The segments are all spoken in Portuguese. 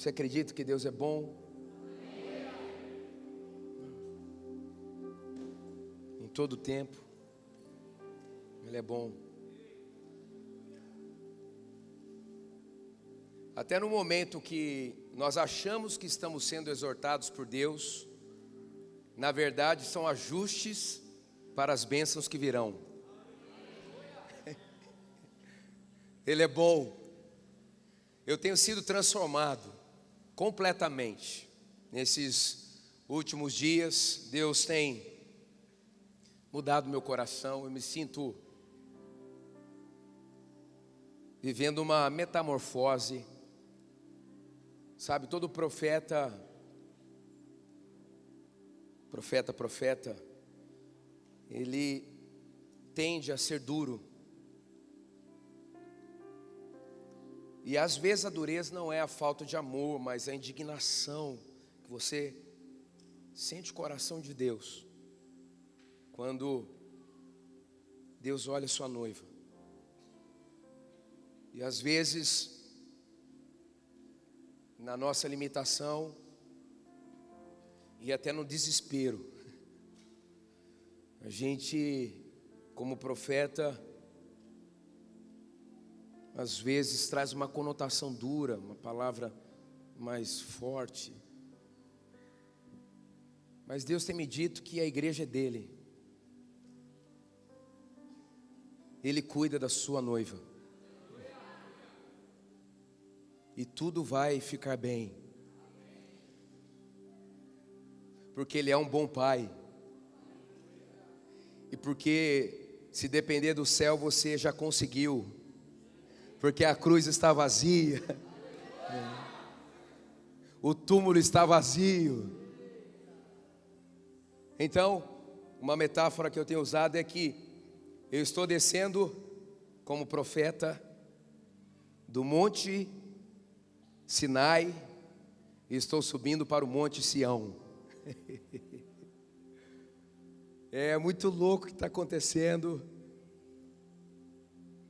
Você acredita que Deus é bom? Em todo tempo, Ele é bom. Até no momento que nós achamos que estamos sendo exortados por Deus, na verdade são ajustes para as bênçãos que virão. Ele é bom. Eu tenho sido transformado completamente nesses últimos dias. Deus tem mudado meu coração. Eu me sinto vivendo uma metamorfose. Sabe, todo profeta, ele tende a ser duro. E às vezes a dureza não é a falta de amor, mas a indignação que você sente o coração de Deus quando Deus olha sua noiva. E às vezes, na nossa limitação e até no desespero, a gente, como profeta, às vezes traz uma conotação dura, uma palavra mais forte. Mas Deus tem me dito que a igreja é dele. Ele cuida da sua noiva. E tudo vai ficar bem. Porque Ele é um bom Pai. E porque se depender do céu você já conseguiu. Porque a cruz está vazia. O túmulo está vazio. Então, uma metáfora que eu tenho usado é que eu estou descendo como profeta do monte Sinai e estou subindo para o monte Sião. É muito louco o que está acontecendo.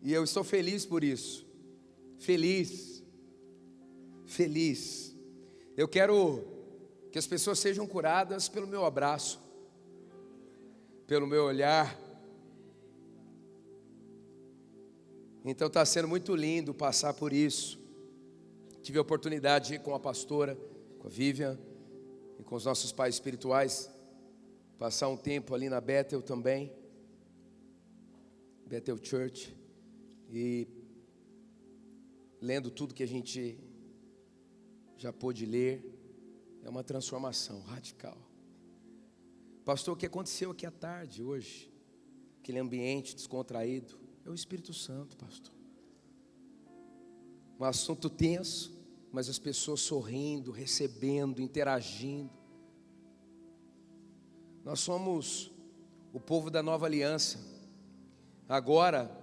E eu estou feliz por isso. Feliz. Eu quero que as pessoas sejam curadas pelo meu abraço, pelo meu olhar. Então está sendo muito lindo passar por isso. Tive a oportunidade de ir com a pastora, com a Vivian e com os nossos pais espirituais, passar um tempo ali na Bethel também, Bethel Church, e lendo tudo que a gente já pôde ler. É uma transformação radical. Pastor, o que aconteceu aqui à tarde, hoje? Aquele ambiente descontraído. É o Espírito Santo, pastor. Um assunto tenso, mas as pessoas sorrindo, recebendo, interagindo. Nós somos o povo da nova aliança. Agora,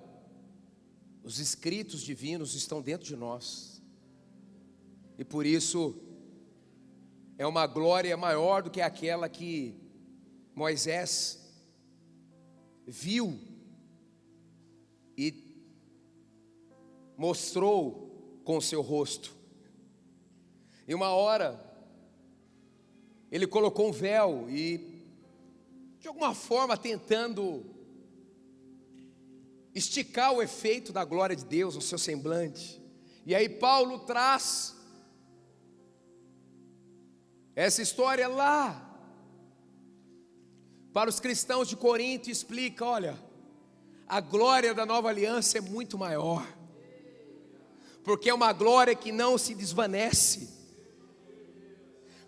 os escritos divinos estão dentro de nós. E por isso, é uma glória maior do que aquela que Moisés viu e mostrou com o seu rosto. E uma hora, ele colocou um véu e, de alguma forma, tentando esticar o efeito da glória de Deus no seu semblante. E aí Paulo traz essa história lá para os cristãos de Corinto e explica: olha, a glória da nova aliança é muito maior, porque é uma glória que não se desvanece,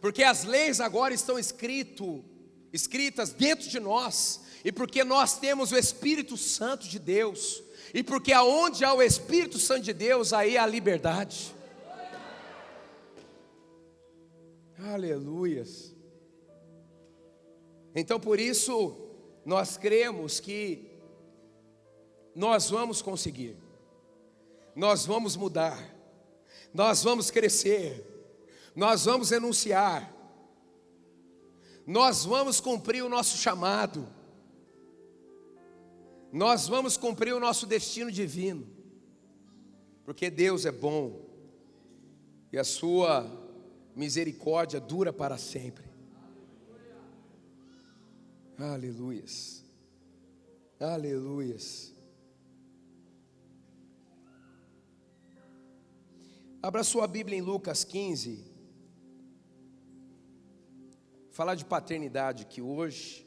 porque as leis agora estão escritas dentro de nós, e porque nós temos o Espírito Santo de Deus, e porque aonde há o Espírito Santo de Deus, aí há liberdade. Aleluias. Então por isso nós cremos que nós vamos conseguir, nós vamos mudar, nós vamos crescer, nós vamos renunciar, nós vamos cumprir o nosso chamado, nós vamos cumprir o nosso destino divino, porque Deus é bom e a sua misericórdia dura para sempre. Aleluias, aleluias. Abra sua Bíblia em Lucas 15. Falar de paternidade aqui hoje.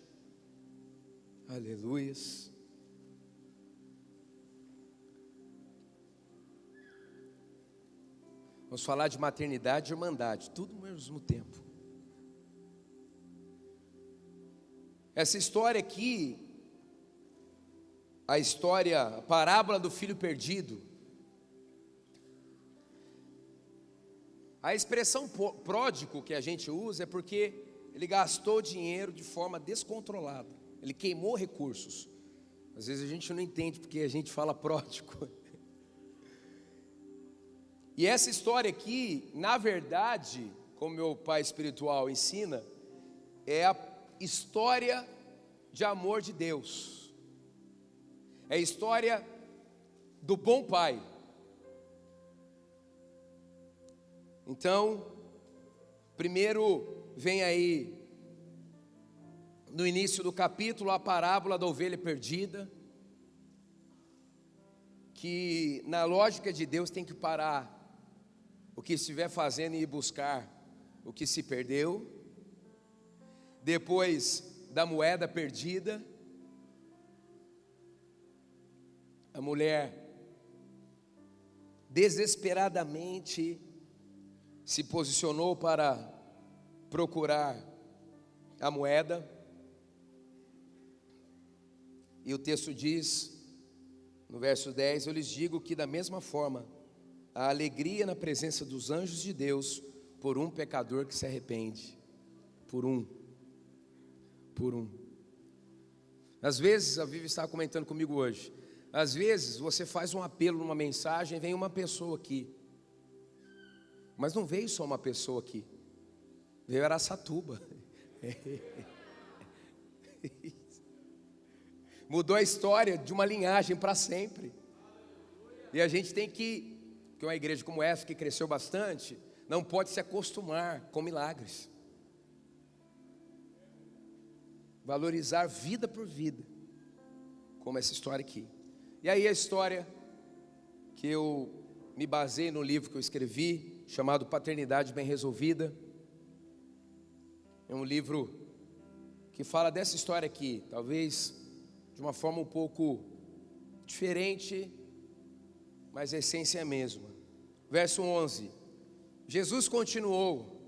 Aleluias. Vamos falar de maternidade e irmandade, tudo ao mesmo tempo. Essa história aqui, a parábola do filho perdido. A expressão pródigo que a gente usa é porque ele gastou dinheiro de forma descontrolada. Ele queimou recursos. Às vezes a gente não entende porque a gente fala pródigo. E essa história aqui, na verdade, como meu pai espiritual ensina, é a história de amor de Deus. É a história do bom pai. Então, primeiro vem aí, no início do capítulo, a parábola da ovelha perdida, que na lógica de Deus tem que parar o que estiver fazendo e ir buscar o que se perdeu. Depois da moeda perdida, a mulher desesperadamente se posicionou para procurar a moeda. E o texto diz, no verso 10, eu lhes digo que da mesma forma, a alegria na presença dos anjos de Deus, por um pecador que se arrepende, por um. Às vezes, a Vivi estava comentando comigo hoje, às vezes você faz um apelo numa mensagem, vem uma pessoa aqui, mas não veio só uma pessoa aqui, veio Araçatuba, mudou a história de uma linhagem para sempre. E a gente tem que uma igreja como essa, que cresceu bastante, não pode se acostumar com milagres. Valorizar vida por vida, como essa história aqui. E aí a história que eu me baseei no livro que eu escrevi, chamado Paternidade Bem Resolvida. É um livro que fala dessa história aqui, talvez de uma forma um pouco diferente, mas a essência é a mesma. Verso 11, Jesus continuou,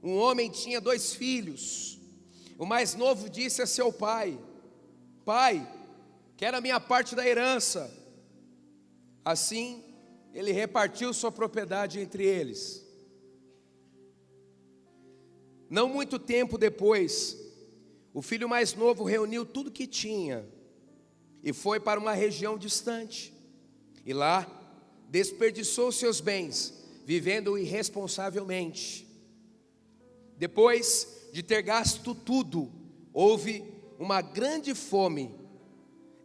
um homem tinha 2 filhos, o mais novo disse a seu pai, pai, quero a minha parte da herança. Assim, ele repartiu sua propriedade entre eles. Não muito tempo depois, o filho mais novo reuniu tudo que tinha e foi para uma região distante, e lá desperdiçou seus bens, vivendo irresponsavelmente. Depois de ter gasto tudo, houve uma grande fome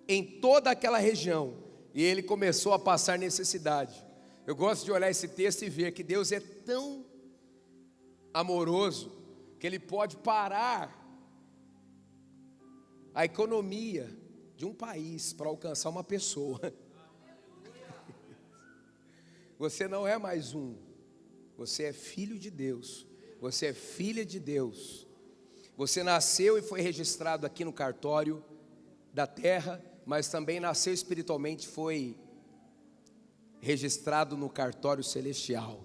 em toda aquela região, e ele começou a passar necessidade. Eu gosto de olhar esse texto e ver que Deus é tão amoroso, que Ele pode parar a economia de um país para alcançar uma pessoa. Você não é mais um, você é filho de Deus, você é filha de Deus. Você nasceu e foi registrado aqui no cartório da terra, mas também nasceu espiritualmente, foi registrado no cartório celestial.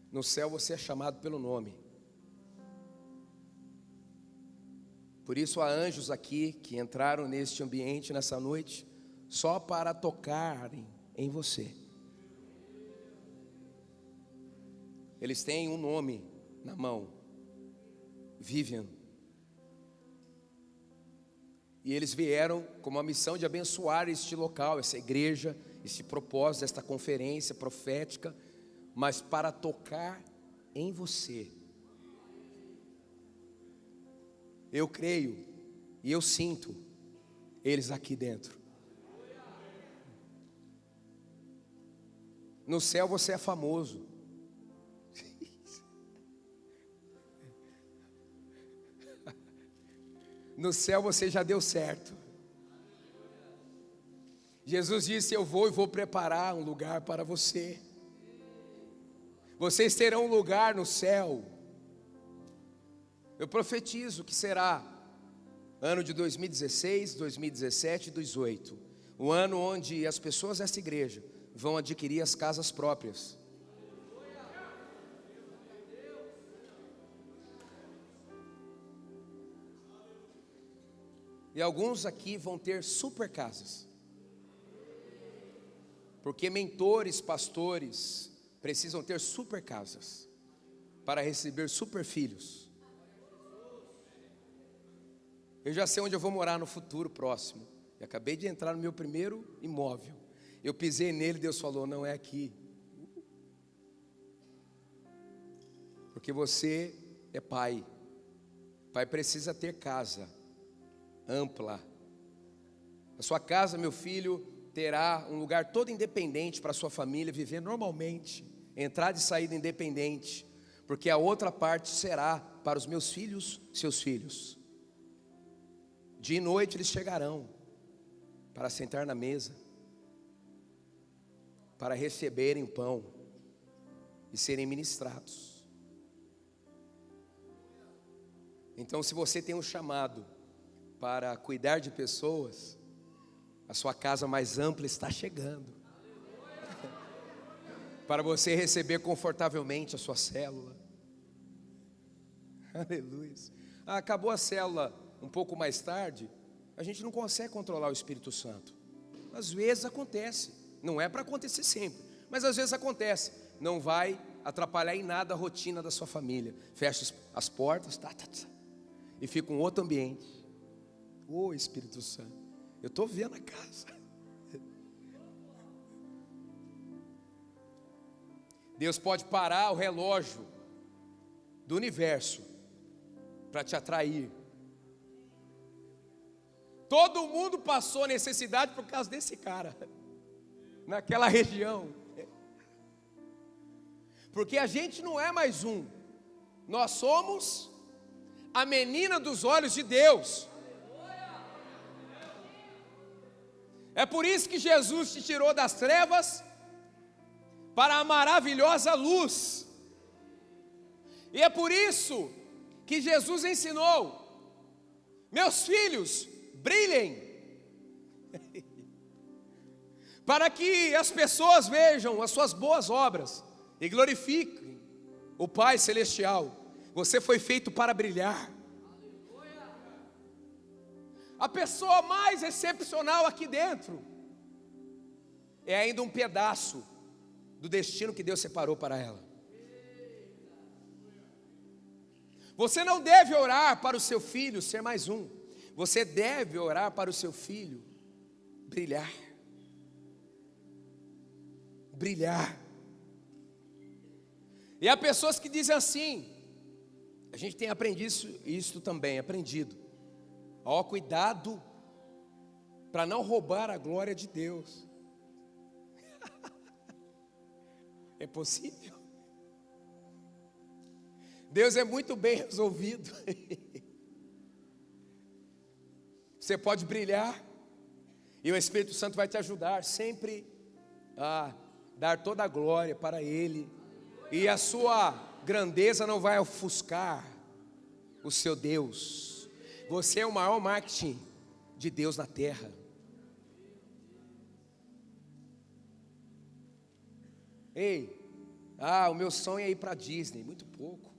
No céu você é chamado pelo nome. Por isso há anjos aqui que entraram neste ambiente nessa noite, só para tocarem em você. Eles têm um nome na mão, Vivian. E eles vieram com uma missão de abençoar este local, essa igreja, esse propósito, esta conferência profética, mas para tocar em você. Eu creio e eu sinto eles aqui dentro. No céu você é famoso. No céu você já deu certo. Jesus disse: eu vou e vou preparar um lugar para você. Vocês terão um lugar no céu. Eu profetizo que será ano de 2016, 2017 e 2018, o ano onde as pessoas dessa igreja vão adquirir as casas próprias. E alguns aqui vão ter super casas, porque mentores, pastores precisam ter super casas para receber super filhos. Eu já sei onde eu vou morar no futuro próximo. Eu acabei de entrar no meu primeiro imóvel. Eu pisei nele e Deus falou: não é aqui. Porque você é pai. Pai precisa ter casa ampla. A sua casa, meu filho, terá um lugar todo independente para a sua família viver normalmente. Entrada e saída independente. Porque a outra parte será para os meus filhos, seus filhos. Dia e noite eles chegarão para sentar na mesa, para receberem pão e serem ministrados. Então, se você tem um chamado para cuidar de pessoas, a sua casa mais ampla está chegando. Para você receber confortavelmente a sua célula. Aleluia. Acabou a célula um pouco mais tarde, a gente não consegue controlar o Espírito Santo. Às vezes acontece, não é para acontecer sempre, mas às vezes acontece. Não vai atrapalhar em nada a rotina da sua família. Fecha as portas, e fica um outro ambiente. Ô Espírito Santo, eu estou vendo a casa. Deus pode parar o relógio do universo para te atrair. Todo mundo passou necessidade por causa desse cara, naquela região. Porque a gente não é mais um, nós somos a menina dos olhos de Deus. É por isso que Jesus te tirou das trevas para a maravilhosa luz. E é por isso que Jesus ensinou: meus filhos, brilhem, para que as pessoas vejam as suas boas obras e glorifiquem o Pai Celestial. Você foi feito para brilhar. A pessoa mais excepcional aqui dentro é ainda um pedaço do destino que Deus separou para ela. Você não deve orar para o seu filho ser mais um. Você deve orar para o seu filho brilhar. Brilhar. E há pessoas que dizem assim, a gente tem aprendido isso também, aprendido. Ó, cuidado para não roubar a glória de Deus. É possível? Deus é muito bem resolvido. Você pode brilhar e o Espírito Santo vai te ajudar sempre a dar toda a glória para Ele. E a sua grandeza não vai ofuscar o seu Deus. Você é o maior marketing de Deus na terra. Ei, o meu sonho é ir para a Disney. Muito pouco.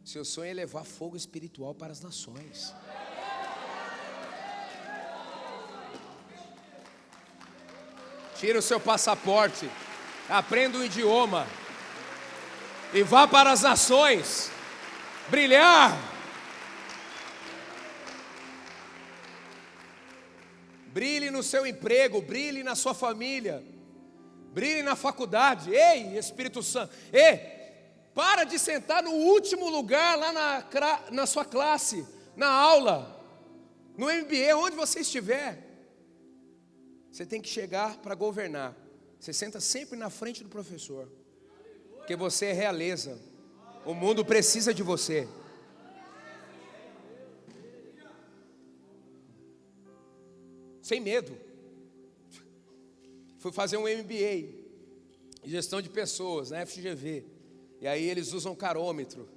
Seu sonho é levar fogo espiritual para as nações. Tira o seu passaporte, aprenda o idioma e vá para as nações brilhar. Brilhe no seu emprego, brilhe na sua família, brilhe na faculdade. Ei, Espírito Santo, para de sentar no último lugar lá na sua classe, na aula, no MBA, onde você estiver. Você tem que chegar para governar. Você senta sempre na frente do professor, porque você é realeza. O mundo precisa de você. Sem medo. Fui fazer um MBA em gestão de pessoas na FGV. E aí eles usam carômetro.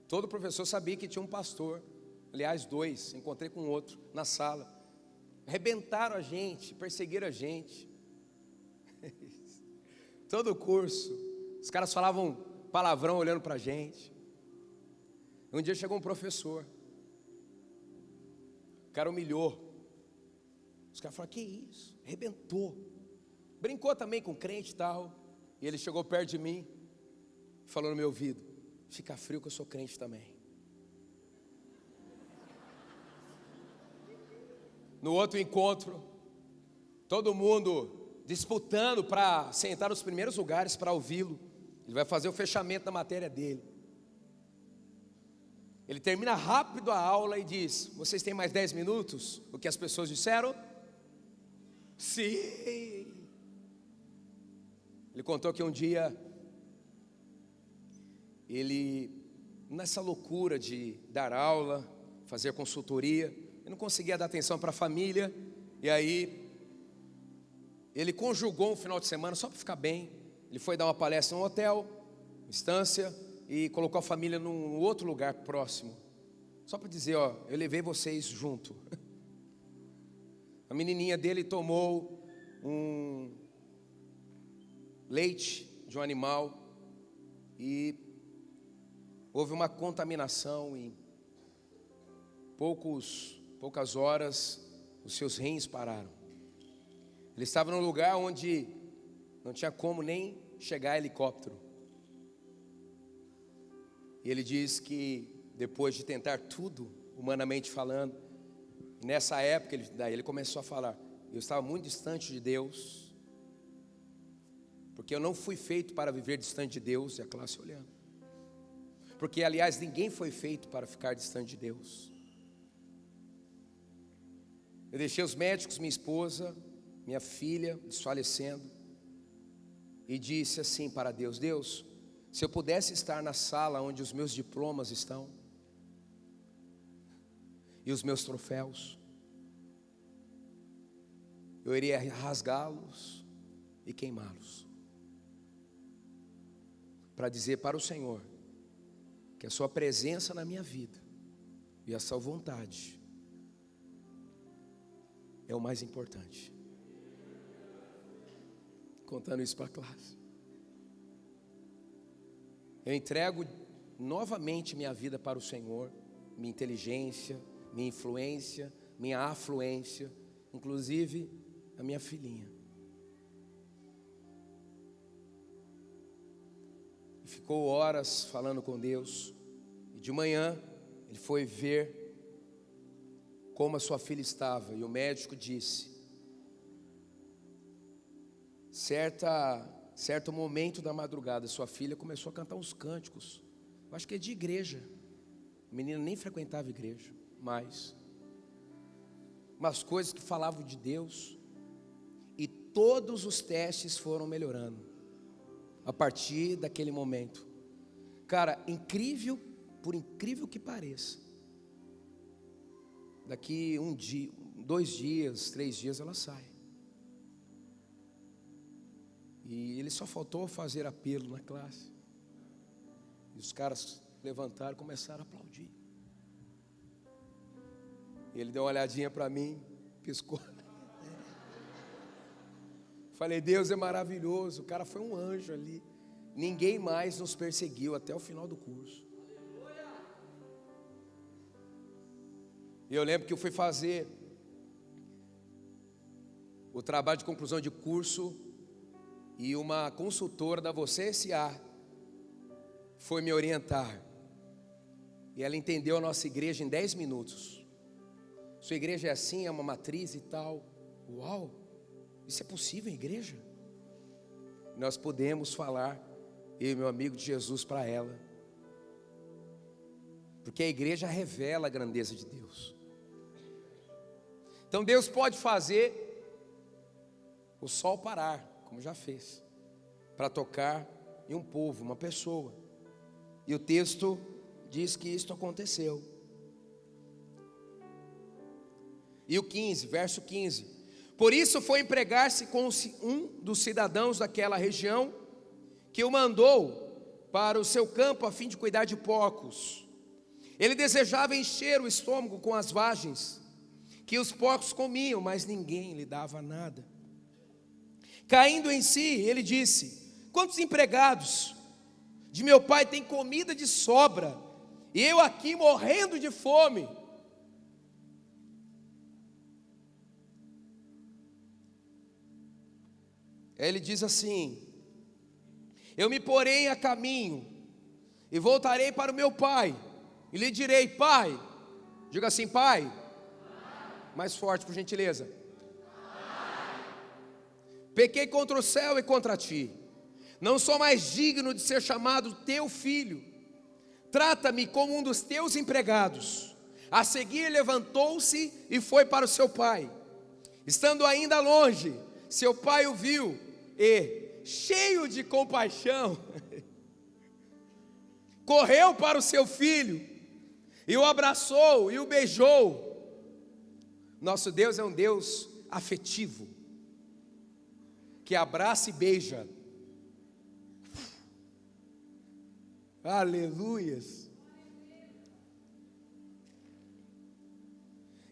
Todo professor sabia que tinha um pastor. Aliás, 2, encontrei com outro na sala. Arrebentaram a gente, perseguiram a gente. Todo o curso, os caras falavam palavrão olhando para a gente. Um dia chegou um professor, o cara humilhou. Os caras falaram, que isso? Arrebentou. Brincou também com crente e tal. E ele chegou perto de mim, falou no meu ouvido, fica frio que eu sou crente também. No outro encontro, todo mundo disputando para sentar nos primeiros lugares para ouvi-lo. Ele vai fazer o fechamento da matéria dele. Ele termina rápido a aula e diz, vocês têm mais 10 minutos? O que as pessoas disseram? Sim. Ele contou que um dia, ele, nessa loucura de dar aula, fazer consultoria, ele não conseguia dar atenção para a família. E aí ele conjugou um final de semana só para ficar bem. Ele foi dar uma palestra num hotel, instância, e colocou a família num outro lugar próximo, só para dizer, ó, eu levei vocês junto. A menininha dele tomou um leite de um animal e houve uma contaminação. Em poucas horas os seus rins pararam. Ele estava num lugar onde não tinha como nem chegar a helicóptero. E ele diz que depois de tentar tudo, humanamente falando, nessa época ele começou a falar, eu estava muito distante de Deus, porque eu não fui feito para viver distante de Deus. E a classe olhando, porque aliás ninguém foi feito para ficar distante de Deus. Eu deixei os médicos, minha esposa, minha filha desfalecendo, e disse assim para Deus, Deus, se eu pudesse estar na sala onde os meus diplomas estão, e os meus troféus, eu iria rasgá-los e queimá-los, para dizer para o Senhor, que a sua presença na minha vida, e a sua vontade, é o mais importante. Contando isso para a classe. Eu entrego novamente minha vida para o Senhor, minha inteligência, minha influência, minha afluência, inclusive a minha filhinha. E ficou horas falando com Deus, e de manhã ele foi ver como a sua filha estava, e o médico disse, certo momento da madrugada, sua filha começou a cantar uns cânticos, eu acho que é de igreja, a menina nem frequentava igreja, mas umas coisas que falavam de Deus, e todos os testes foram melhorando, a partir daquele momento. Cara, incrível, por incrível que pareça, daqui um dia, 2 dias, 3 dias ela sai. E ele só faltou fazer apelo na classe. E os caras levantaram e começaram a aplaudir. E ele deu uma olhadinha para mim, piscou. Falei, Deus é maravilhoso, o cara foi um anjo ali. Ninguém mais nos perseguiu até o final do curso. E eu lembro que eu fui fazer o trabalho de conclusão de curso, e uma consultora da Você S.A. foi me orientar, e ela entendeu a nossa igreja em 10 minutos. Sua igreja é assim, é uma matriz e tal. Uau, isso é possível em igreja? Nós podemos falar, eu e meu amigo de Jesus, para ela, porque a igreja revela a grandeza de Deus. Então Deus pode fazer o sol parar, como já fez, para tocar em um povo, uma pessoa. E o texto diz que isto aconteceu. E o 15, verso 15: por isso foi empregar-se com um dos cidadãos daquela região, que o mandou para o seu campo a fim de cuidar de porcos. Ele desejava encher o estômago com as vagens que os porcos comiam, mas ninguém lhe dava nada. Caindo em si, ele disse: quantos empregados de meu pai têm comida de sobra, e eu aqui morrendo de fome? Ele diz assim: eu me porei a caminho e voltarei para o meu pai, e lhe direi: pai, diga assim, pai, mais forte por gentileza, pequei contra o céu e contra ti, não sou mais digno de ser chamado teu filho, trata-me como um dos teus empregados. A seguir levantou-se e foi para o seu pai. Estando ainda longe, seu pai o viu e, cheio de compaixão, correu para o seu filho e o abraçou e o beijou. Nosso Deus é um Deus afetivo, que abraça e beija. Aleluias.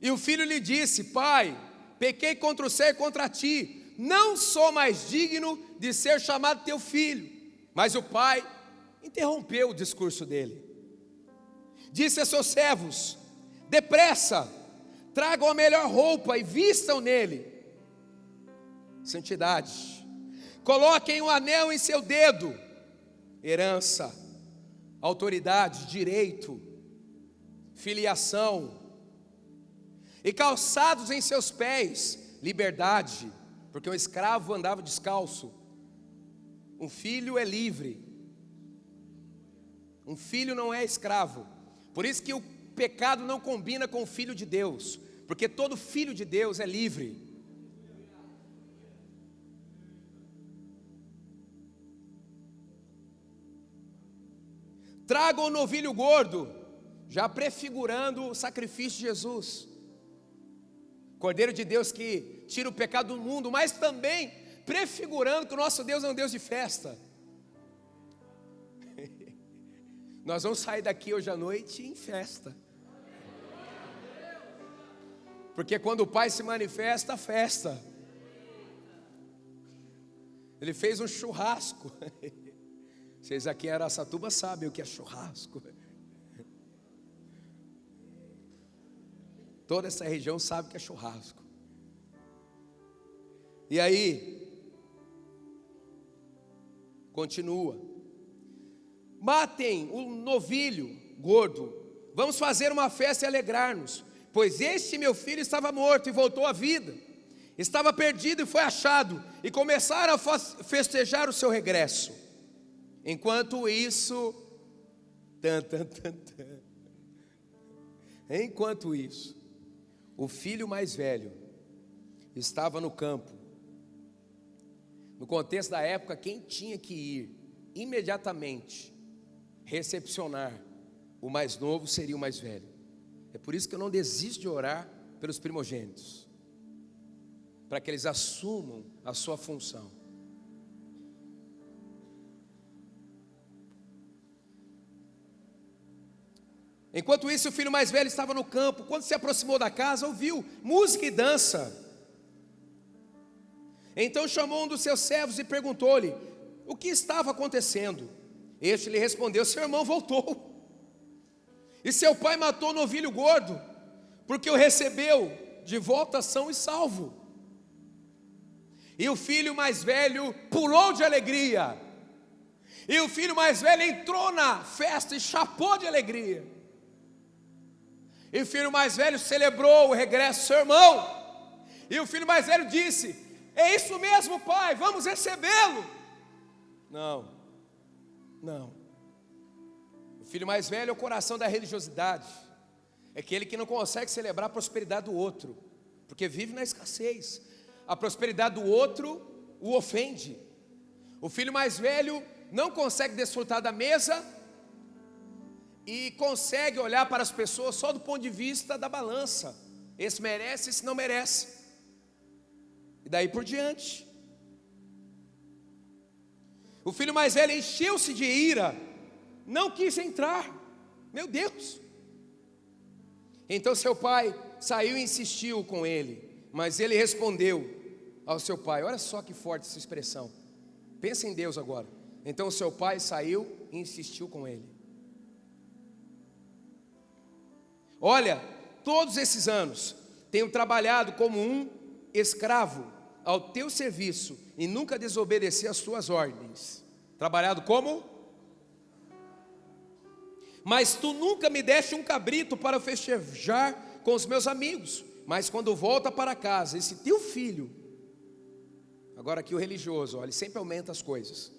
E o filho lhe disse: pai, pequei contra o céu e contra ti, não sou mais digno de ser chamado teu filho. Mas o pai interrompeu o discurso dele. Disse a seus servos: depressa, tragam a melhor roupa e vistam nele. Santidade. Coloquem um anel em seu dedo. Herança, autoridade, direito, filiação. E calçados em seus pés, liberdade, porque um escravo andava descalço. Um filho é livre. Um filho não é escravo. Por isso que o pecado não combina com o filho de Deus, porque todo filho de Deus é livre. Tragam o novilho gordo, já prefigurando o sacrifício de Jesus, Cordeiro de Deus que tira o pecado do mundo, mas também prefigurando que o nosso Deus é um Deus de festa. Nós vamos sair daqui hoje à noite em festa, porque quando o Pai se manifesta, festa. Ele fez um churrasco. Vocês aqui em Araçatuba sabem o que é churrasco. Toda essa região sabe o que é churrasco. E aí, continua: matem o novilho gordo, vamos fazer uma festa e alegrar-nos, pois este meu filho estava morto e voltou à vida, estava perdido e foi achado, e começaram a festejar o seu regresso. Enquanto isso, enquanto isso, o filho mais velho estava no campo. No contexto da época, quem tinha que ir imediatamente recepcionar o mais novo seria o mais velho. É por isso que eu não desisto de orar pelos primogênitos, para que eles assumam a sua função. Enquanto isso, o filho mais velho estava no campo. Quando se aproximou da casa, ouviu música e dança. Então chamou um dos seus servos e perguntou-lhe o que estava acontecendo. Este lhe respondeu: seu irmão voltou, e seu pai matou o novilho gordo, porque o recebeu de volta são e salvo. E o filho mais velho pulou de alegria. E o filho mais velho entrou na festa e chapou de alegria. E o filho mais velho celebrou o regresso do seu irmão. E o filho mais velho disse: é isso mesmo, pai, vamos recebê-lo. Não. O filho mais velho é o coração da religiosidade. É aquele que não consegue celebrar a prosperidade do outro, porque vive na escassez. a prosperidade do outro o ofende. O filho mais velho não consegue desfrutar da mesa e consegue olhar para as pessoas só do ponto de vista da balança. Esse merece, esse não merece. E daí por diante. O filho mais velho encheu-se de ira, não quis entrar. Meu Deus! Então seu pai saiu e insistiu com ele, mas ele respondeu ao seu pai. Olha só que forte essa expressão. Pensa em Deus agora. Então o seu pai saiu e insistiu com ele. Olha, todos esses anos tenho trabalhado como um escravo ao teu serviço e nunca desobedeci às tuas ordens. Trabalhado como? Mas tu nunca me deste um cabrito para festejar com os meus amigos. Mas quando volta para casa, esse teu filho, agora aqui o religioso, olha, ele sempre aumenta as coisas,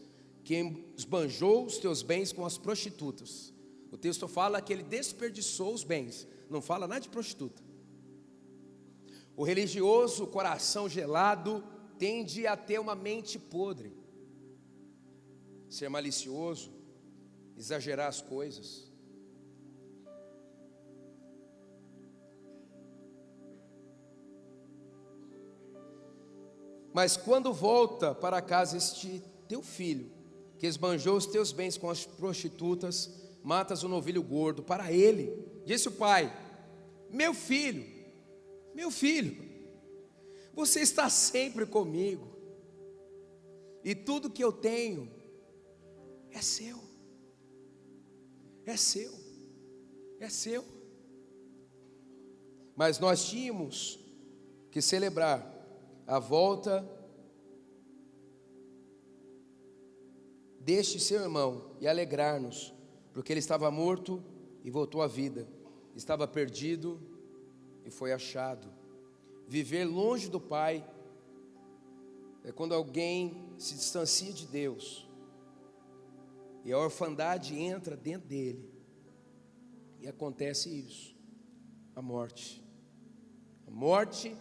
que esbanjou os teus bens com as prostitutas. O texto fala que ele desperdiçou os bens, não fala nada de prostituta. O religioso, o coração gelado, tende a ter uma mente podre, ser malicioso, exagerar as coisas. Mas quando volta para casa este teu filho, que esbanjou os teus bens com as prostitutas, matas o novilho gordo para ele. Disse o pai: meu filho, você está sempre comigo, e tudo que eu tenho é seu, é seu, é seu. Mas nós tínhamos que celebrar a volta deste seu irmão e alegrar-nos, porque ele estava morto e voltou à vida, estava perdido e foi achado. Viver longe do Pai é quando alguém se distancia de Deus e a orfandade entra dentro dele, e acontece isso, a morte. A morte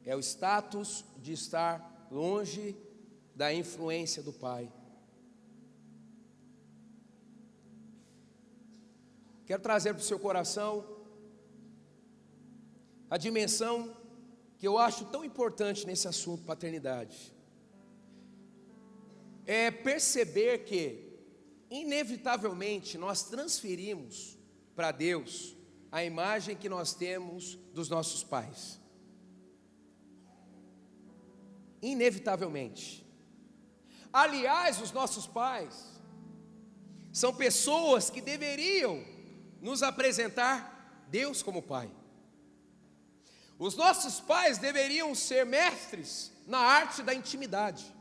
é o status de estar longe da influência do Pai. Quero trazer para o seu coração a dimensão que eu acho tão importante nesse assunto paternidade. É perceber que, inevitavelmente, nós transferimos para Deus a imagem que nós temos dos nossos pais. Inevitavelmente. Aliás, os nossos pais são pessoas que deveriam nos apresentar Deus como Pai. Os nossos pais deveriam ser mestres na arte da intimidade,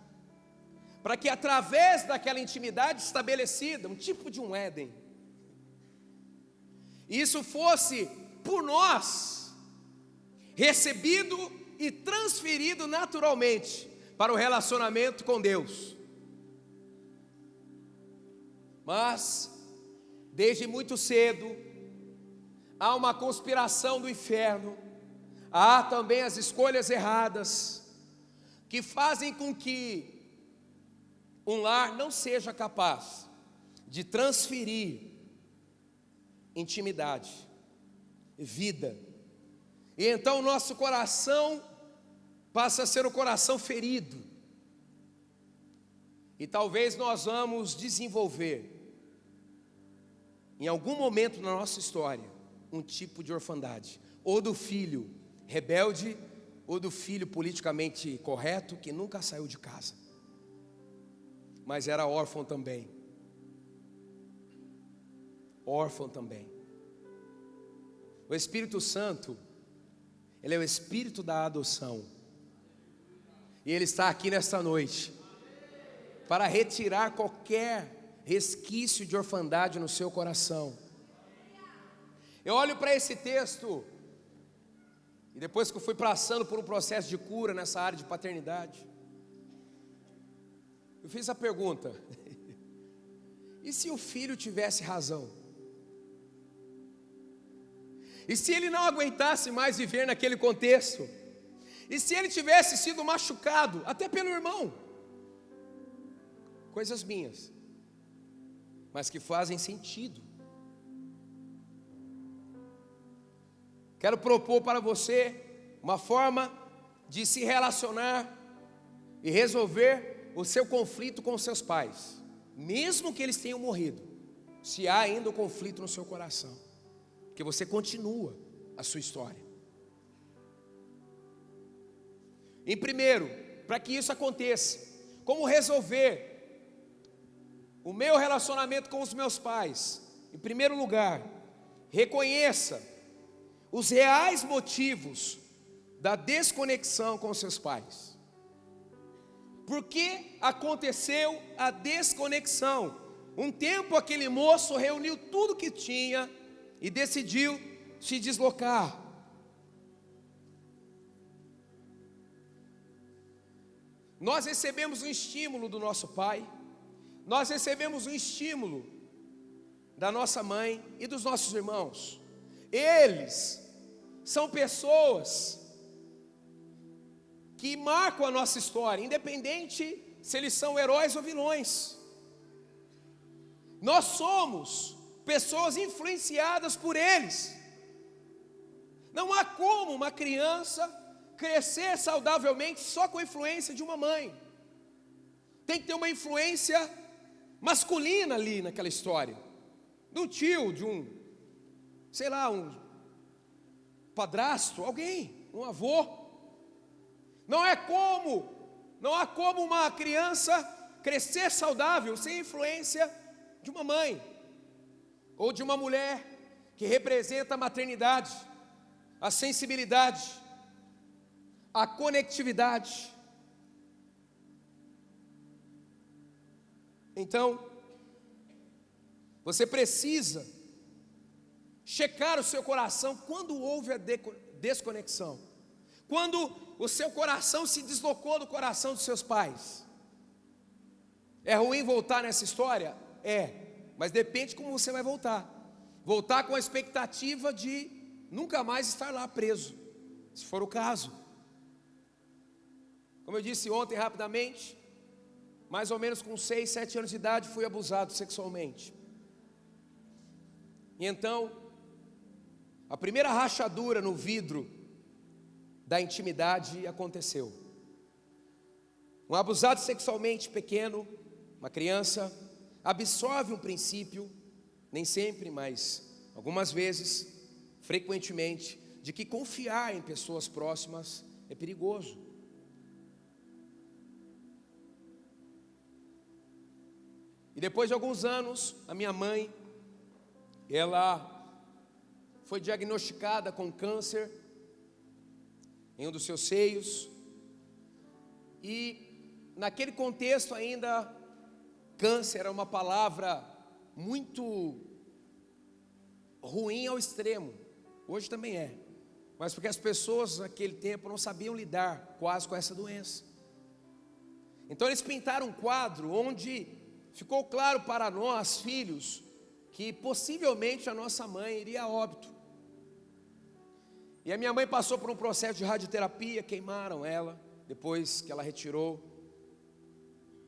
para que através daquela intimidade estabelecida, um tipo de um Éden, isso fosse por nós recebido e transferido naturalmente para o relacionamento com Deus. Mas desde muito cedo há uma conspiração do inferno, há também as escolhas erradas que fazem com que um lar não seja capaz de transferir intimidade, vida. E então o nosso coração passa a ser um coração ferido. E talvez nós vamos desenvolver, em algum momento na nossa história, um tipo de orfandade, ou do filho rebelde, ou do filho politicamente correto, que nunca saiu de casa, mas era órfão também. Órfão também. O Espírito Santo, ele é o Espírito da adoção, e ele está aqui nesta noite para retirar qualquer resquício de orfandade no seu coração. Eu olho para esse texto, e depois que eu fui passando por um processo de cura nessa área de paternidade, eu fiz a pergunta: e se o filho tivesse razão? E se ele não aguentasse mais viver naquele contexto? E se ele tivesse sido machucado, até pelo irmão, coisas minhas, mas que fazem sentido. Quero propor para você uma forma de se relacionar e resolver o seu conflito com os seus pais, mesmo que eles tenham morrido, se há ainda o conflito no seu coração, porque você continua a sua história. Em primeiro, para que isso aconteça, como resolver o meu relacionamento com os meus pais? Em primeiro lugar, reconheça os reais motivos da desconexão com seus pais. Por que aconteceu a desconexão? Um tempo aquele moço reuniu tudo que tinha e decidiu se deslocar. Nós recebemos um estímulo do nosso pai, nós recebemos um estímulo da nossa mãe e dos nossos irmãos. Eles são pessoas que marcam a nossa história, independente se eles são heróis ou vilões. Nós somos pessoas influenciadas por eles. Não há como uma criança crescer saudavelmente só com a influência de uma mãe. Tem que ter uma influência masculina ali naquela história, de um tio, de um, sei lá, um padrasto, alguém, um avô. Não há como uma criança crescer saudável sem a influência de uma mãe ou de uma mulher que representa a maternidade, a sensibilidade, a conectividade. Então, você precisa checar o seu coração quando houve a desconexão, quando o seu coração se deslocou do coração dos seus pais. É ruim voltar nessa história? É, mas depende de como você vai voltar. Voltar com a expectativa de nunca mais estar lá preso, se for o caso. Como eu disse ontem rapidamente, mais ou menos com 6, 7 anos de idade fui abusado sexualmente. E então, a primeira rachadura no vidro da intimidade aconteceu. Um abusado sexualmente pequeno, uma criança, absorve um princípio, nem sempre, mas algumas vezes, frequentemente, de que confiar em pessoas próximas é perigoso. E depois de alguns anos, a minha mãe, ela foi diagnosticada com câncer em um dos seus seios. E naquele contexto ainda, câncer era uma palavra muito ruim ao extremo. Hoje também é. Mas porque as pessoas naquele tempo não sabiam lidar quase com essa doença. Então eles pintaram um quadro onde ficou claro para nós, filhos, que possivelmente a nossa mãe iria a óbito. E a minha mãe passou por um processo de radioterapia, queimaram ela, depois que ela retirou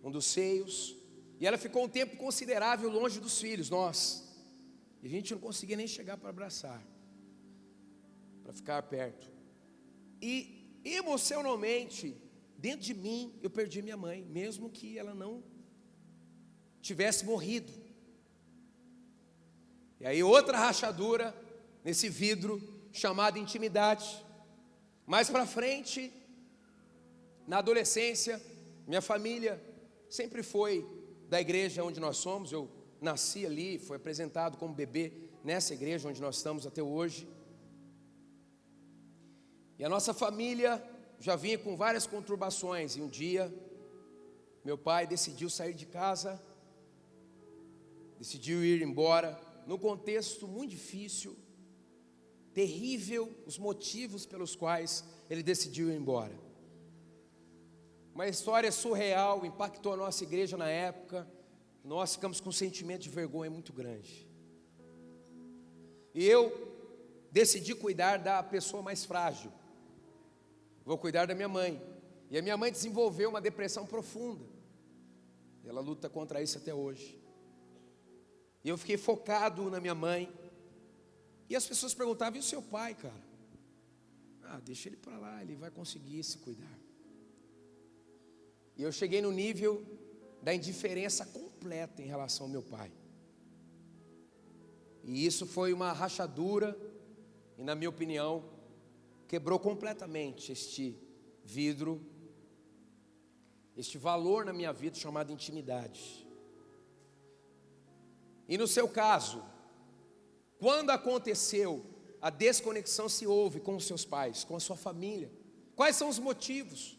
um dos seios. E ela ficou um tempo considerável longe dos filhos, nós. E a gente não conseguia nem chegar para abraçar, para ficar perto. E emocionalmente, dentro de mim, eu perdi minha mãe, mesmo que ela não tivesse morrido. E aí outra rachadura nesse vidro chamado intimidade. Mais para frente, na adolescência, minha família sempre foi da igreja onde nós somos. Eu nasci ali, fui apresentado como bebê nessa igreja onde nós estamos até hoje. E a nossa família já vinha com várias conturbações. E um dia, meu pai decidiu sair de casa, decidiu ir embora, num contexto muito difícil, terrível, os motivos pelos quais ele decidiu ir embora. Uma história surreal, impactou a nossa igreja na época. Nós ficamos com um sentimento de vergonha muito grande. E eu decidi cuidar da pessoa mais frágil. vou cuidar da minha mãe. E a minha mãe desenvolveu uma depressão profunda. Ela luta contra isso até hoje. E eu fiquei focado na minha mãe. E as pessoas perguntavam: e o seu pai, cara? Deixa ele para lá, ele vai conseguir se cuidar. E eu cheguei no nível da indiferença completa em relação ao meu pai. E isso foi uma rachadura, e na minha opinião, quebrou completamente este vidro, este valor na minha vida chamado intimidade. E no seu caso, quando aconteceu a desconexão se houve com os seus pais, com a sua família, quais são os motivos?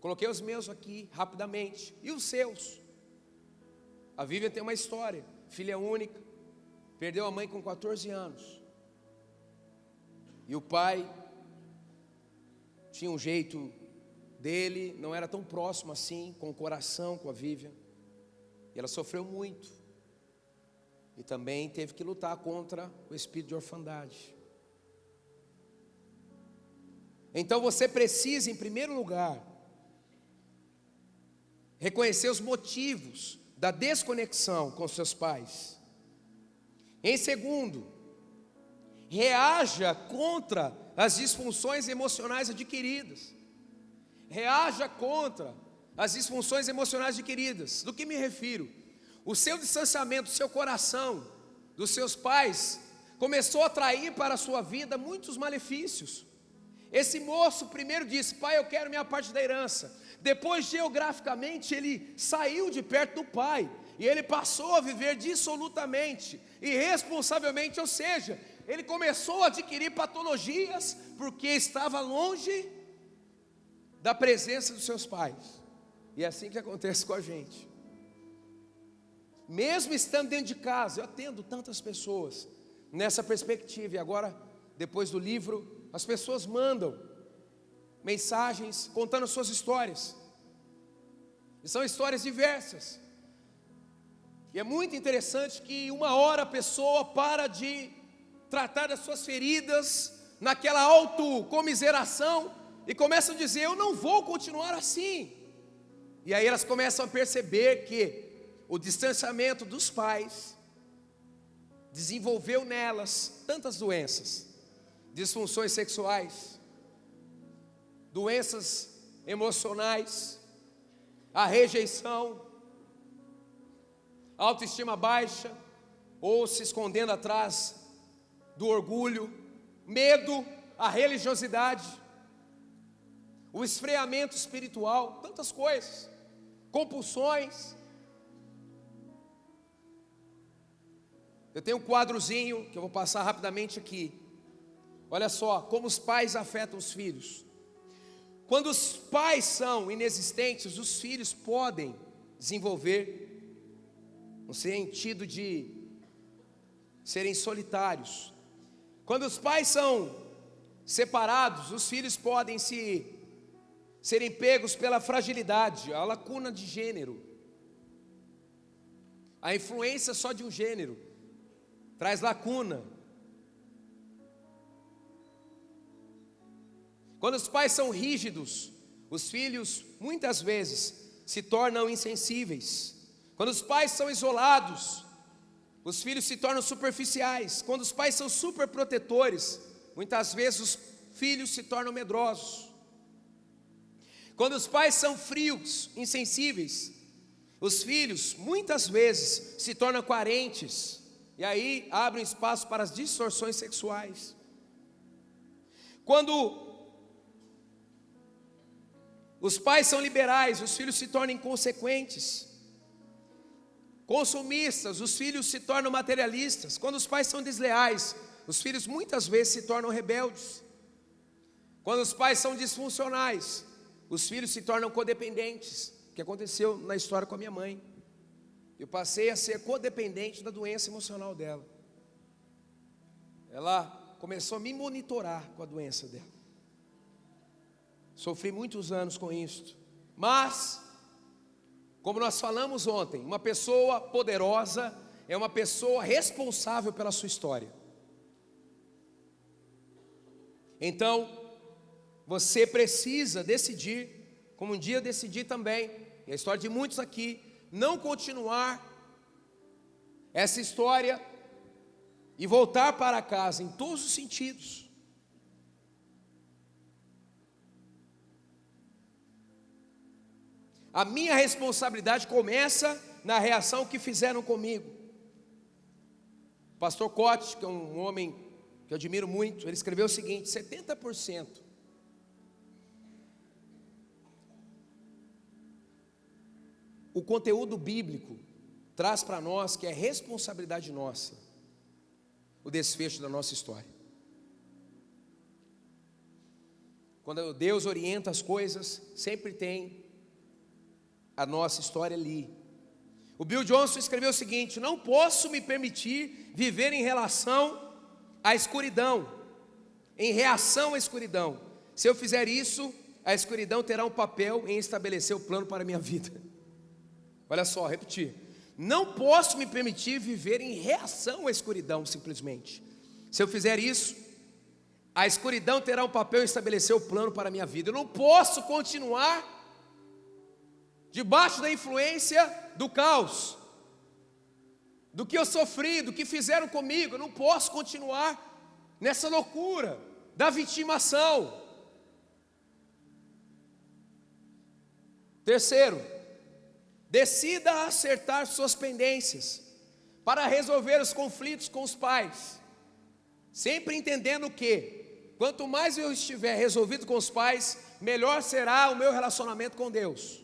Coloquei os meus aqui rapidamente, e os seus? A Vivian tem uma história, filha única, perdeu a mãe com 14 anos, e o pai tinha um jeito dele, não era tão próximo assim, com o coração, com a Vivian, e ela sofreu muito, e também teve que lutar contra o espírito de orfandade. Então você precisa, em primeiro lugar, reconhecer os motivos da desconexão com seus pais. Em segundo, reaja contra as disfunções emocionais adquiridas. Reaja contra as disfunções emocionais adquiridas. Do que me refiro? O seu distanciamento, o seu coração, dos seus pais, começou a atrair para a sua vida muitos malefícios. Esse moço primeiro disse: pai, eu quero minha parte da herança. Depois, geograficamente, ele saiu de perto do pai, e ele passou a viver dissolutamente, irresponsavelmente, ou seja, ele começou a adquirir patologias, porque estava longe da presença dos seus pais. E é assim que acontece com a gente. Mesmo estando dentro de casa, eu atendo tantas pessoas nessa perspectiva, e agora, depois do livro, as pessoas mandam mensagens contando suas histórias, e são histórias diversas, e é muito interessante que uma hora a pessoa para de tratar das suas feridas, naquela autocomiseração, e começam a dizer: eu não vou continuar assim, e aí elas começam a perceber que o distanciamento dos pais desenvolveu nelas tantas doenças, disfunções sexuais, doenças emocionais, a rejeição, a autoestima baixa, ou se escondendo atrás do orgulho, medo, a religiosidade, o esfriamento espiritual, tantas coisas, compulsões. Eu tenho um quadrozinho que eu vou passar rapidamente aqui. Olha só como os pais afetam os filhos. Quando os pais são inexistentes, os filhos podem desenvolver um sentido de serem solitários. Quando os pais são separados, os filhos podem serem pegos pela fragilidade, a lacuna de gênero. A influência só de um gênero traz lacuna. Quando os pais são rígidos, os filhos muitas vezes se tornam insensíveis. Quando os pais são isolados, os filhos se tornam superficiais. Quando os pais são superprotetores, muitas vezes os filhos se tornam medrosos. Quando os pais são frios, insensíveis, os filhos muitas vezes se tornam carentes. E aí abrem espaço para as distorções sexuais. Quando os pais são liberais, os filhos se tornam inconsequentes. Consumistas, os filhos se tornam materialistas. Quando os pais são desleais, os filhos muitas vezes se tornam rebeldes. Quando os pais são disfuncionais, os filhos se tornam codependentes, que aconteceu na história com a minha mãe. Eu passei a ser codependente da doença emocional dela. Ela começou a me monitorar com a doença dela. Sofri muitos anos com isso. Mas, como nós falamos ontem, uma pessoa poderosa é uma pessoa responsável pela sua história. Então, você precisa decidir, como um dia eu decidi também, e a história de muitos aqui, não continuar essa história e voltar para casa em todos os sentidos. A minha responsabilidade começa na reação que fizeram comigo. O pastor Cote, que é um homem que eu admiro muito, ele escreveu o seguinte: 70% o conteúdo bíblico traz para nós que é responsabilidade nossa o desfecho da nossa história. Quando Deus orienta as coisas, sempre tem a nossa história ali. O Bill Johnson escreveu o seguinte: não posso me permitir viver em relação à escuridão, em reação à escuridão. Se eu fizer isso, a escuridão terá um papel em estabelecer o plano para a minha vida. Olha só, repetir: não posso me permitir viver em reação à escuridão, simplesmente. Se eu fizer isso, a escuridão terá um papel em estabelecer o plano para a minha vida. Eu não posso continuar debaixo da influência do caos, do que eu sofri, do que fizeram comigo. Eu não posso continuar nessa loucura da vitimação. Terceiro, decida acertar suas pendências para resolver os conflitos com os pais, sempre entendendo que quanto mais eu estiver resolvido com os pais, melhor será o meu relacionamento com Deus.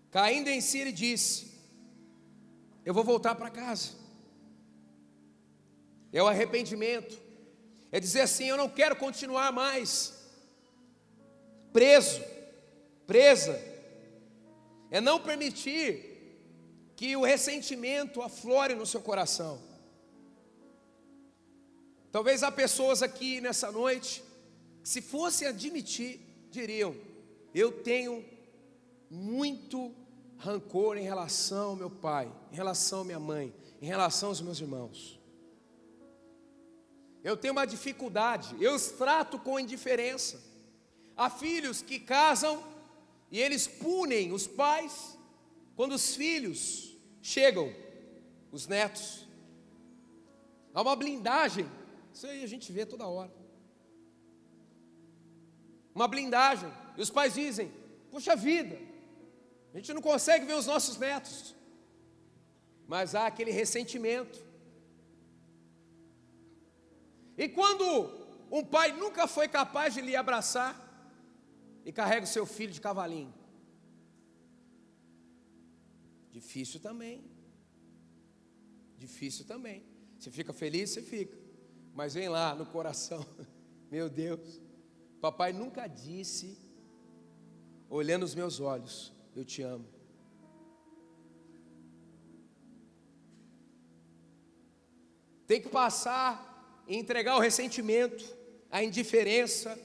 Caindo em si, ele disse: eu vou voltar para casa. É o arrependimento, é dizer assim: eu não quero continuar mais presa, é não permitir que o ressentimento aflore no seu coração. Talvez há pessoas aqui nessa noite que, se fossem admitir, diriam: eu tenho muito rancor em relação ao meu pai, em relação à minha mãe, em relação aos meus irmãos. Eu tenho uma dificuldade, eu os trato com indiferença. Há filhos que casam e eles punem os pais quando os filhos chegam, os netos. Há uma blindagem, isso aí a gente vê toda hora. Uma blindagem, e os pais dizem: puxa vida, a gente não consegue ver os nossos netos. Mas há aquele ressentimento. E quando um pai nunca foi capaz de lhe abraçar e carrega o seu filho de cavalinho, difícil também. Difícil também. Você fica feliz, você fica, mas vem lá no coração: meu Deus, papai nunca disse, olhando os meus olhos, eu te amo. Tem que passar e entregar o ressentimento, a indiferença,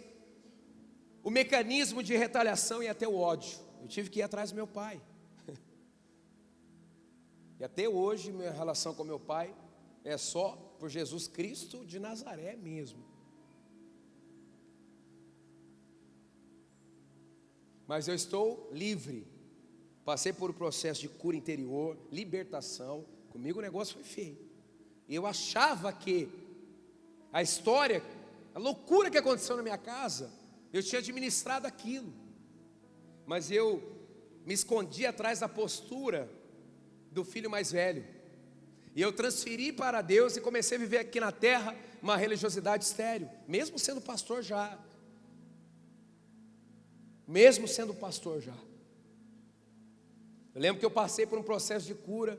o mecanismo de retaliação e até o ódio. Eu tive que ir atrás do meu pai. E até hoje minha relação com meu pai é só por Jesus Cristo de Nazaré mesmo. Mas eu estou livre. Passei por um processo de cura interior, libertação. Comigo o negócio foi feio. Eu achava que a história, a loucura que aconteceu na minha casa, eu tinha administrado aquilo. Mas eu me escondi atrás da postura do filho mais velho. E eu transferi para Deus e comecei a viver aqui na terra uma religiosidade estéril, mesmo sendo pastor já. Mesmo sendo pastor já. Eu lembro que eu passei por um processo de cura.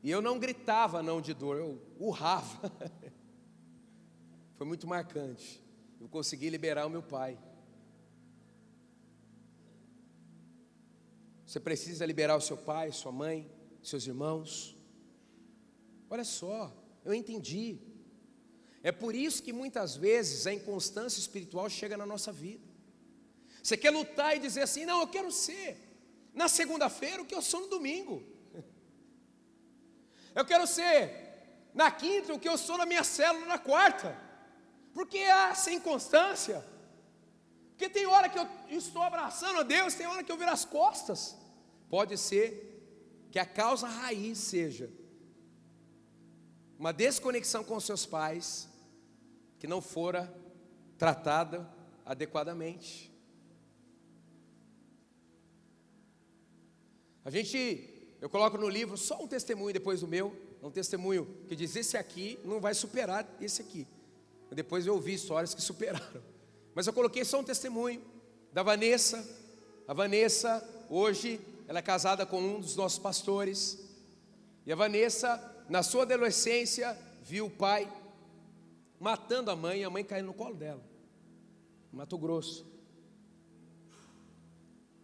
E eu não gritava não de dor, eu urrava. Foi muito marcante. Eu consegui liberar o meu pai. Você precisa liberar o seu pai, sua mãe, seus irmãos. Olha só, eu entendi. É por isso que muitas vezes a inconstância espiritual chega na nossa vida. Você quer lutar e dizer assim: não, eu quero ser na segunda-feira o que eu sou no domingo. Eu quero ser na quinta, o que eu sou na minha célula na quarta. Porque sem constância. Porque tem hora que eu estou abraçando a Deus, tem hora que eu viro as costas. Pode ser que a causa raiz seja uma desconexão com seus pais, que não fora tratada adequadamente. Eu coloco no livro só um testemunho depois do meu, um testemunho que diz: esse aqui não vai superar esse aqui. Depois eu ouvi histórias que superaram, mas eu coloquei só um testemunho da Vanessa. A Vanessa, hoje, ela é casada com um dos nossos pastores, e a Vanessa, na sua adolescência, viu o pai matando a mãe caindo no colo dela, no Mato Grosso.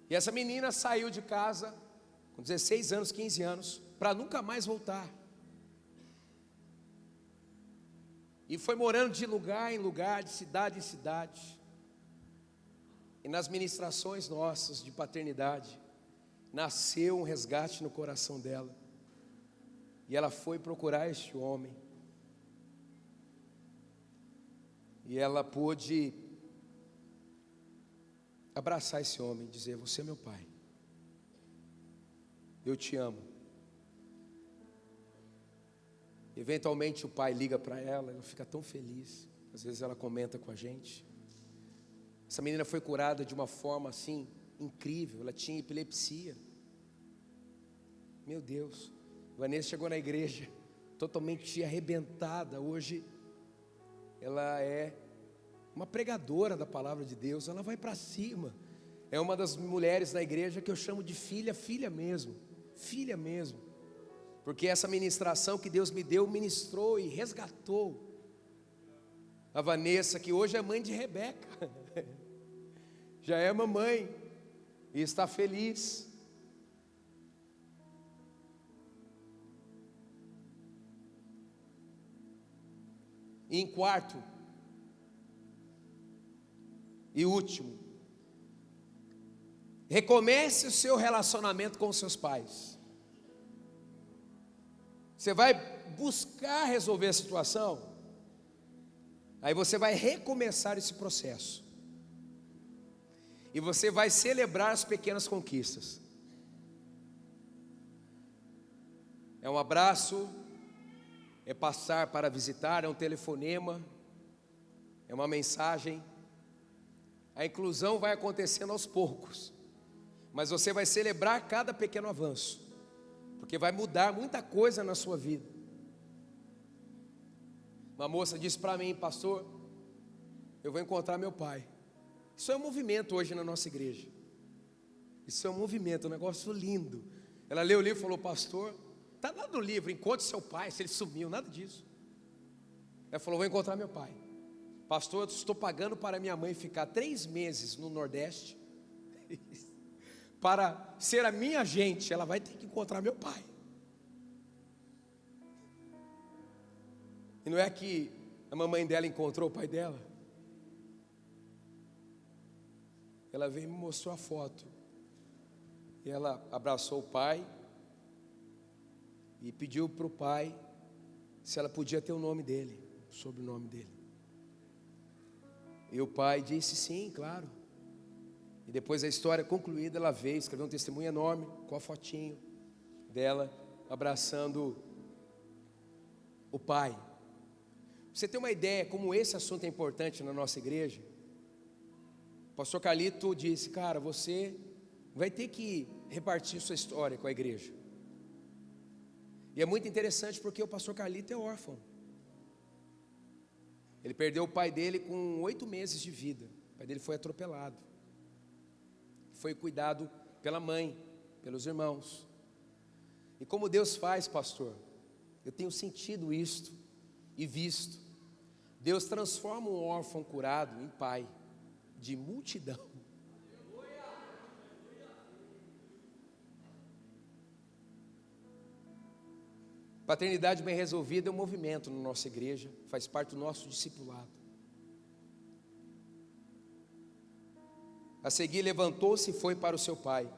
E essa menina saiu de casa com 16 anos, 15 anos, para nunca mais voltar. E foi morando de lugar em lugar, de cidade em cidade. E nas ministrações nossas de paternidade, nasceu um resgate no coração dela. E ela foi procurar este homem. E ela pôde abraçar esse homem e dizer: você é meu pai, eu te amo. Eventualmente o pai liga para ela, ela fica tão feliz. Às vezes ela comenta com a gente. Essa menina foi curada de uma forma assim incrível. Ela tinha epilepsia. Meu Deus. Vanessa chegou na igreja totalmente arrebentada. Hoje ela é uma pregadora da palavra de Deus. Ela vai para cima. É uma das mulheres da igreja que eu chamo de filha, filha mesmo. Filha mesmo. Porque essa ministração que Deus me deu, ministrou e resgatou a Vanessa, que hoje é mãe de Rebeca. Já é mamãe e está feliz. E em quarto e último, recomece o seu relacionamento com os seus pais. Você vai buscar resolver a situação, aí você vai recomeçar esse processo. E você vai celebrar as pequenas conquistas. É um abraço, é passar para visitar, é um telefonema, é uma mensagem. A inclusão vai acontecendo aos poucos, mas você vai celebrar cada pequeno avanço, porque vai mudar muita coisa na sua vida. Uma moça disse para mim: pastor, eu vou encontrar meu pai. Isso é um movimento hoje na nossa igreja. Isso é um movimento, um negócio lindo. Ela leu o livro e falou: pastor, está lá no livro, encontre seu pai, se ele sumiu, nada disso. Ela falou: vou encontrar meu pai. Pastor, eu estou pagando para minha mãe ficar 3 meses no Nordeste para ser a minha agente. Ela vai ter que encontrar meu pai. E não é que a mamãe dela encontrou o pai dela? Ela veio e me mostrou a foto. E ela abraçou o pai e pediu para o pai se ela podia ter o nome dele, o sobrenome dele. E o pai disse sim, claro. E depois a história concluída, ela veio, escreveu um testemunho enorme com a fotinho dela abraçando o pai. Pra você ter uma ideia como esse assunto é importante na nossa igreja, o pastor Carlito disse: cara, você vai ter que repartir sua história com a igreja. E é muito interessante porque o pastor Carlito é órfão. Ele perdeu o pai dele com 8 meses de vida. O pai dele foi atropelado. Foi cuidado pela mãe, pelos irmãos. E como Deus faz, pastor, eu tenho sentido isto e visto. Deus transforma um órfão curado em pai de multidão. Paternidade bem resolvida é um movimento na nossa igreja, faz parte do nosso discipulado. A seguir levantou-se e foi para o seu pai.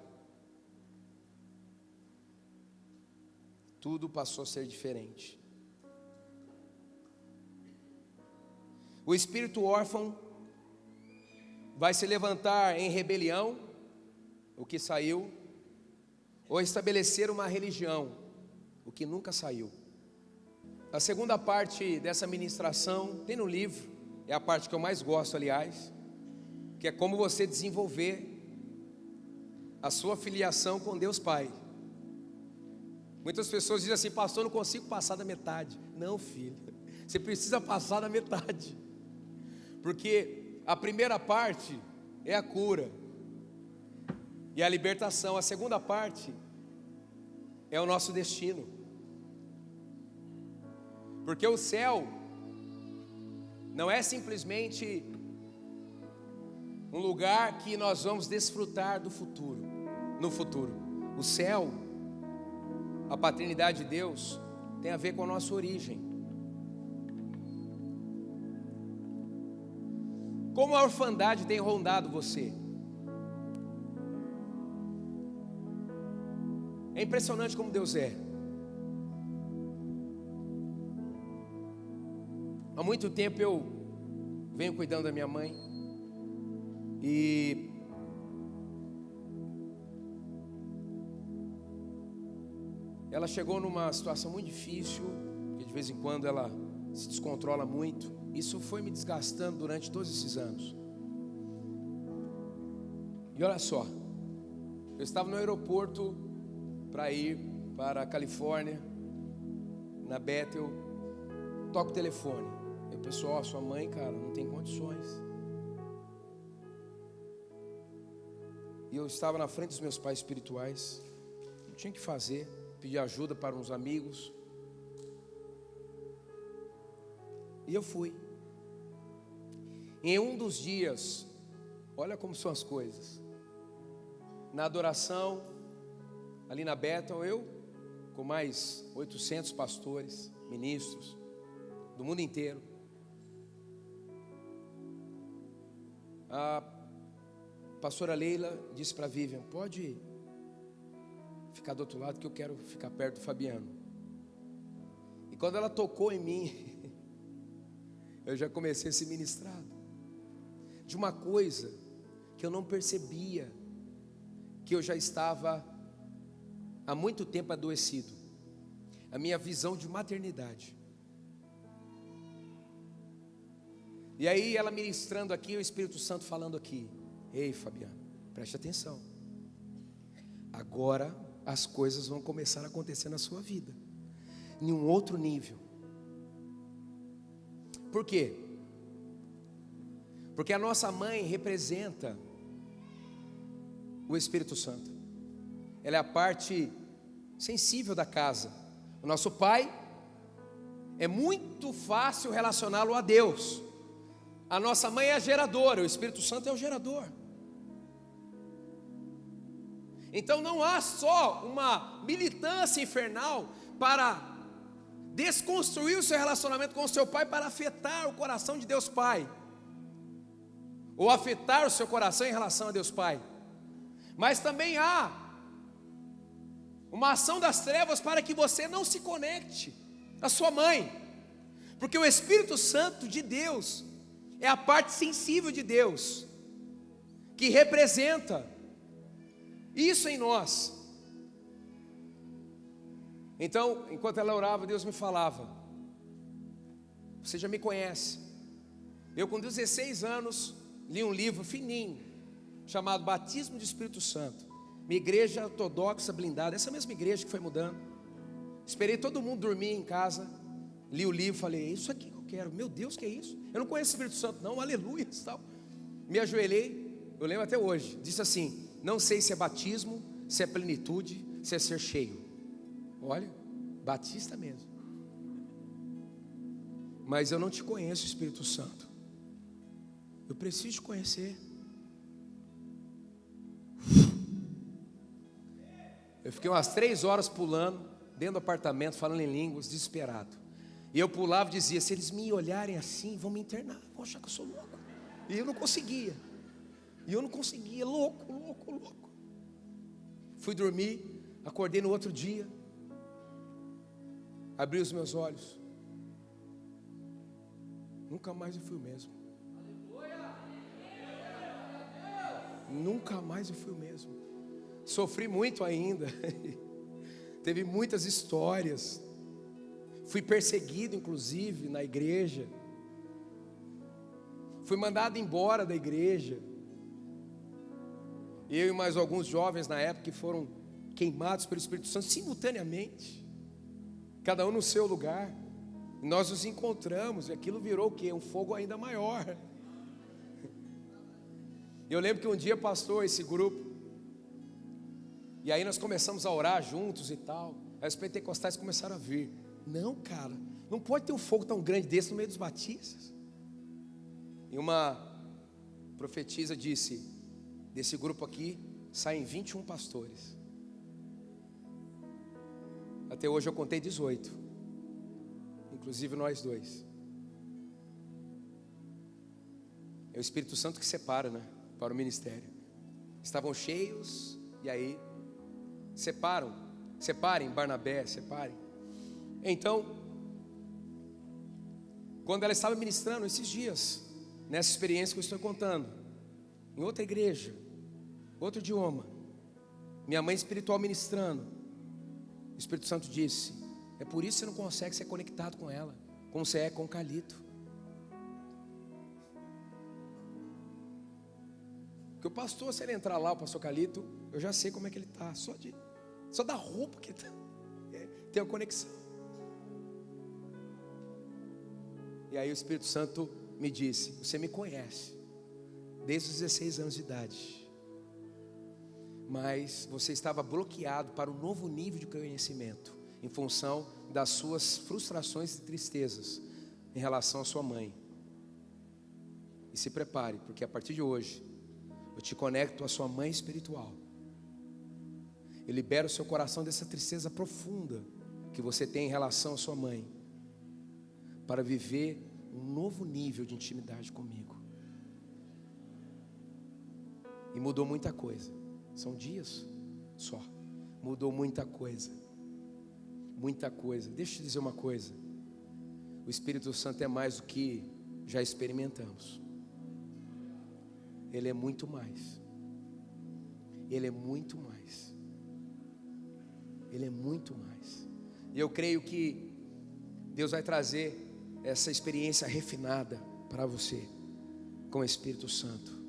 Tudo passou a ser diferente. O espírito órfão vai se levantar em rebelião, o que saiu, ou estabelecer uma religião, o que nunca saiu. A segunda parte dessa ministração tem no livro, é a parte que eu mais gosto, aliás, que é como você desenvolver a sua filiação com Deus Pai. Muitas pessoas dizem assim: pastor, eu não consigo passar da metade. Não, filho, você precisa passar da metade, porque a primeira parte é a cura e a libertação. A segunda parte é o nosso destino, porque o céu não é simplesmente um lugar que nós vamos desfrutar do futuro, no futuro. O céu, a paternidade de Deus, tem a ver com a nossa origem. Como a orfandade tem rondado você? É impressionante como Deus é. Há muito tempo eu venho cuidando da minha mãe, e ela chegou numa situação muito difícil, que de vez em quando ela se descontrola muito. Isso foi me desgastando durante todos esses anos. E olha só, eu estava no aeroporto para ir para a Califórnia, na Bethel. Toco o telefone, e o pessoal: sua mãe, cara, não tem condições. E eu estava na frente dos meus pais espirituais, não tinha o que fazer, pedi ajuda para uns amigos, e eu fui. Em um dos dias, olha como são as coisas, na adoração, ali na Bethel, eu com mais 800 pastores, ministros, do mundo inteiro. A pastora Leila disse para Vivian: pode ficar do outro lado que eu quero ficar perto do Fabiano. E quando ela tocou em mim, eu já comecei a ser ministrado de uma coisa que eu não percebia, que eu já estava há muito tempo adoecido, a minha visão de maternidade. E aí ela ministrando aqui, o Espírito Santo falando aqui: ei, Fabiano, preste atenção, agora as coisas vão começar a acontecer na sua vida, em um outro nível. Por quê? Porque a nossa mãe representa o Espírito Santo. Ela é a parte sensível da casa. O nosso pai, é muito fácil relacioná-lo a Deus. A nossa mãe é a geradora, o Espírito Santo é o gerador. Então não há só uma militância infernal para desconstruir o seu relacionamento com o seu pai, para afetar o coração de Deus Pai, ou afetar o seu coração em relação a Deus Pai, mas também há uma ação das trevas para que você não se conecte à sua mãe, porque o Espírito Santo de Deus é a parte sensível de Deus, que representa isso em nós. Então, enquanto ela orava, Deus me falava: você já me conhece. Eu com 16 anos li um livro fininho, chamado Batismo do Espírito Santo. Minha igreja ortodoxa blindada, essa mesma igreja que foi mudando. Esperei todo mundo dormir em casa, li o livro, falei: é isso aqui que eu quero. Meu Deus, que é isso? Eu não conheço o Espírito Santo não, aleluia e tal. Me ajoelhei, eu lembro até hoje, disse assim: não sei se é batismo, se é plenitude, se é ser cheio. Olha, batista mesmo. Mas eu não te conheço, Espírito Santo. Eu preciso te conhecer. Eu fiquei umas 3 horas pulando dentro do apartamento, falando em línguas, desesperado. E eu pulava e dizia: se eles me olharem assim, vão me internar, vão achar que eu sou louco. E eu não conseguia. Louco. Fui dormir, acordei no outro dia, abri os meus olhos. Nunca mais eu fui o mesmo. Nunca mais eu fui o mesmo. Sofri muito ainda. Teve muitas histórias. Fui perseguido, inclusive, na igreja. Fui mandado embora da igreja. Eu e mais alguns jovens na época que foram queimados pelo Espírito Santo simultaneamente, cada um no seu lugar. E nós nos encontramos e aquilo virou o quê? Um fogo ainda maior. Eu lembro que um dia pastor esse grupo, e aí nós começamos a orar juntos e tal. Aí os pentecostais começaram a vir. Não, cara, não pode ter um fogo tão grande desse no meio dos batistas. E uma profetisa disse: desse grupo aqui saem 21 pastores. Até hoje eu contei 18, inclusive nós dois. É o Espírito Santo que separa, né, para o ministério. Estavam cheios, e aí separem Barnabé, separem. Então, quando ela estava ministrando esses dias, nessa experiência que eu estou contando, em outra igreja, outro idioma, minha mãe espiritual ministrando, o Espírito Santo disse: é por isso que você não consegue ser conectado com ela, como você é com o Calito. Porque o pastor, se ele entrar lá, o pastor Calito, eu já sei como é que ele está, só da roupa que ele está, tem uma conexão. E aí o Espírito Santo me disse: você me conhece desde os 16 anos de idade, mas você estava bloqueado para um novo nível de conhecimento, em função das suas frustrações e tristezas em relação à sua mãe. E se prepare, porque a partir de hoje eu te conecto à sua mãe espiritual. Eu libero o seu coração dessa tristeza profunda que você tem em relação à sua mãe, para viver um novo nível de intimidade comigo. E mudou muita coisa. São dias só. Mudou muita coisa. Muita coisa. Deixa eu te dizer uma coisa. O Espírito Santo é mais do que já experimentamos. Ele é muito mais. Ele é muito mais. Ele é muito mais. E eu creio que Deus vai trazer essa experiência refinada para você com o Espírito Santo.